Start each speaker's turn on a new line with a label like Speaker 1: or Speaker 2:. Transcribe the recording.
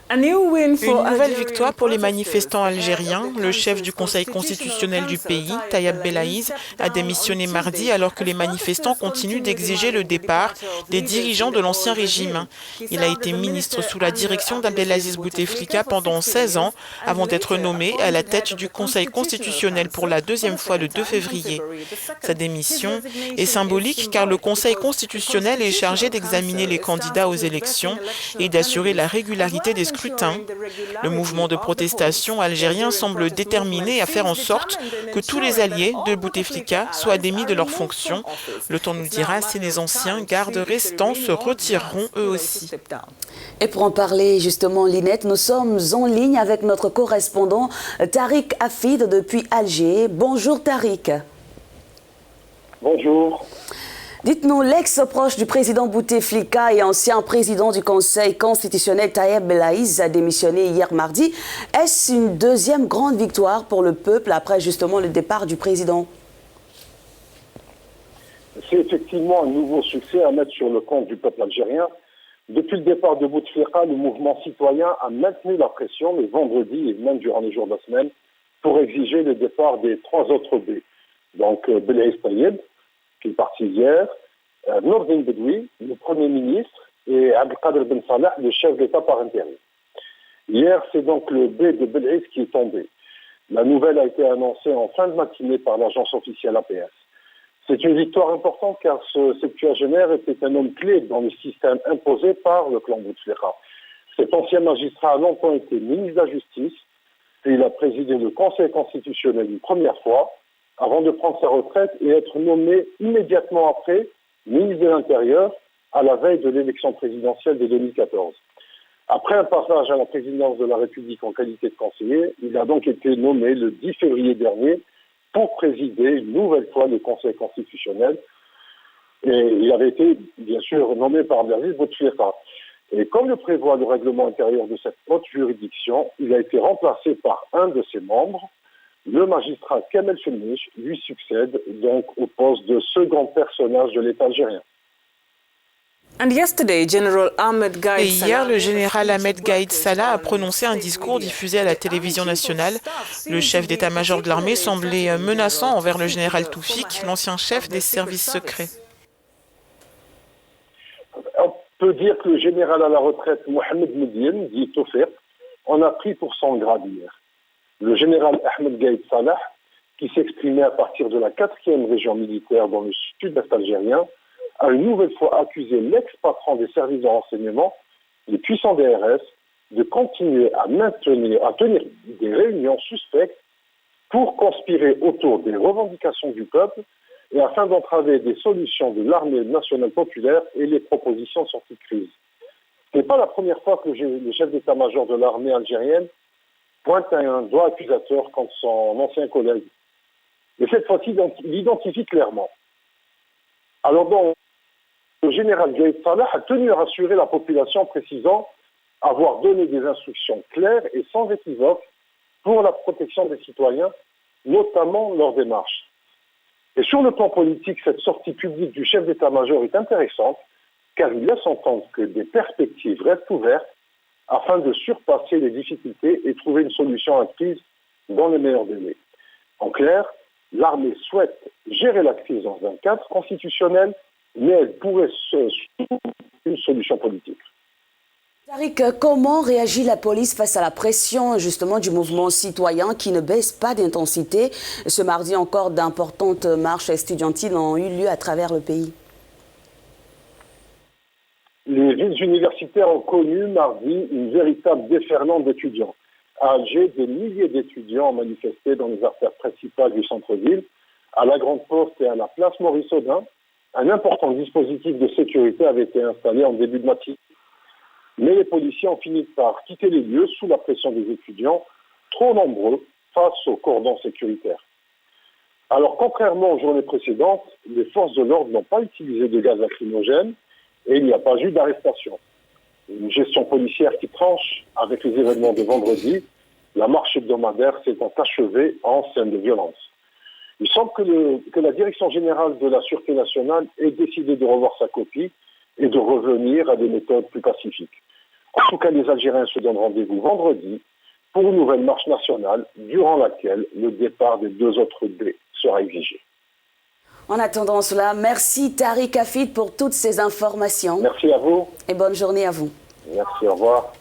Speaker 1: Une nouvelle victoire pour les manifestants algériens. Le chef du Conseil constitutionnel du pays, Tayeb Belaïz, a démissionné mardi alors que les manifestants continuent d'exiger le départ des dirigeants de l'ancien régime. Il a été ministre sous la direction d'Abdelaziz Bouteflika pendant 16 ans avant d'être nommé à la tête du Conseil constitutionnel pour la deuxième fois le 2 février. Sa démission est symbolique car le Conseil constitutionnel est chargé d'examiner les candidats aux élections et d'assurer la régularité des scrutins. Le mouvement de protestation algérien semble déterminé à faire en sorte que tous les alliés de Bouteflika soient démis de leurs fonctions. Le temps nous dira si les anciens gardes restants se retireront eux aussi.
Speaker 2: Et pour en parler justement, Linette, nous sommes en ligne avec notre correspondant Tariq Hafid depuis Alger. Bonjour Tariq.
Speaker 3: Bonjour.
Speaker 2: Dites-nous, l'ex-proche du président Bouteflika et ancien président du Conseil constitutionnel Tayeb Belaïz a démissionné hier mardi. Est-ce une deuxième grande victoire pour le peuple après justement le départ du président?
Speaker 3: C'est effectivement un nouveau succès à mettre sur le compte du peuple algérien. Depuis le départ de Bouteflika, le mouvement citoyen a maintenu la pression le vendredi et même durant les jours de la semaine pour exiger le départ des trois autres B. Donc Belaïz Tayeb, qui est parti hier, Nourdine Bedoui, le Premier ministre, et Abdelkader Ben Salah, le chef d'État par intérim. Hier, c'est donc le B de Belaïz qui est tombé. La nouvelle a été annoncée en fin de matinée par l'agence officielle APS. C'est une victoire importante car ce septuagénaire était un homme clé dans le système imposé par le clan Bouteflika. Cet ancien magistrat a longtemps été ministre de la Justice, et il a présidé le Conseil constitutionnel une première fois, avant de prendre sa retraite et être nommé immédiatement après ministre de l'Intérieur à la veille de l'élection présidentielle de 2014. Après un passage à la présidence de la République en qualité de conseiller, il a donc été nommé le 10 février dernier pour présider une nouvelle fois le Conseil constitutionnel. Et il avait été, bien sûr, nommé par Abdelaziz Bouteflika. Et comme le prévoit le règlement intérieur de cette haute juridiction, il a été remplacé par un de ses membres. Le magistrat Kamel Fenich lui succède donc au poste de second personnage de l'État algérien.
Speaker 1: Et hier, le général Ahmed Gaïd Salah a prononcé un discours diffusé à la télévision nationale. Le chef d'état-major de l'armée semblait menaçant envers le général Toufik, l'ancien chef des services secrets.
Speaker 3: On peut dire que le général à la retraite Mohamed Medine, dit Toufik, en a pris pour son grade hier. Le général Ahmed Gaïd Salah, qui s'exprimait à partir de la 4e région militaire dans le sud-est algérien, a une nouvelle fois accusé l'ex-patron des services de renseignement, les puissants DRS, de continuer à tenir des réunions suspectes pour conspirer autour des revendications du peuple et afin d'entraver des solutions de l'armée nationale populaire et les propositions de sortie de crise. Ce n'est pas la première fois que le chef d'état-major de l'armée algérienne pointe un doigt accusateur contre son ancien collègue. Mais cette fois-ci, il identifie clairement. Alors donc, le général Gaïd Salah a tenu à rassurer la population en précisant avoir donné des instructions claires et sans équivoque pour la protection des citoyens, notamment leurs démarches. Et sur le plan politique, cette sortie publique du chef d'état-major est intéressante car il laisse entendre que des perspectives restent ouvertes afin de surpasser les difficultés et trouver une solution à la crise dans les meilleurs délais. En clair, l'armée souhaite gérer la crise dans un cadre constitutionnel, mais elle pourrait une solution politique.
Speaker 2: Tariq, comment réagit la police face à la pression justement du mouvement citoyen qui ne baisse pas d'intensité? Ce mardi encore, d'importantes marches estudiantines ont eu lieu à travers le pays.
Speaker 3: Les villes universitaires ont connu mardi une véritable déferlante d'étudiants. À Alger, des milliers d'étudiants ont manifesté dans les artères principales du centre-ville, à la Grande Poste et à la place Maurice-Audin. Un important dispositif de sécurité avait été installé en début de matinée. Mais les policiers ont fini par quitter les lieux sous la pression des étudiants, trop nombreux face au cordon sécuritaire. Alors, contrairement aux journées précédentes, les forces de l'ordre n'ont pas utilisé de gaz lacrymogène et il n'y a pas eu d'arrestation. Une gestion policière qui tranche avec les événements de vendredi, la marche hebdomadaire s'est achevée en scène de violence. Il semble que la Direction générale de la Sûreté nationale ait décidé de revoir sa copie et de revenir à des méthodes plus pacifiques. En tout cas, les Algériens se donnent rendez-vous vendredi pour une nouvelle marche nationale durant laquelle le départ des 2 autres B sera exigé.
Speaker 2: En attendant cela, merci Tariq Hafid pour toutes ces informations.
Speaker 3: Merci à vous.
Speaker 2: Et bonne journée à vous.
Speaker 3: Merci, au revoir.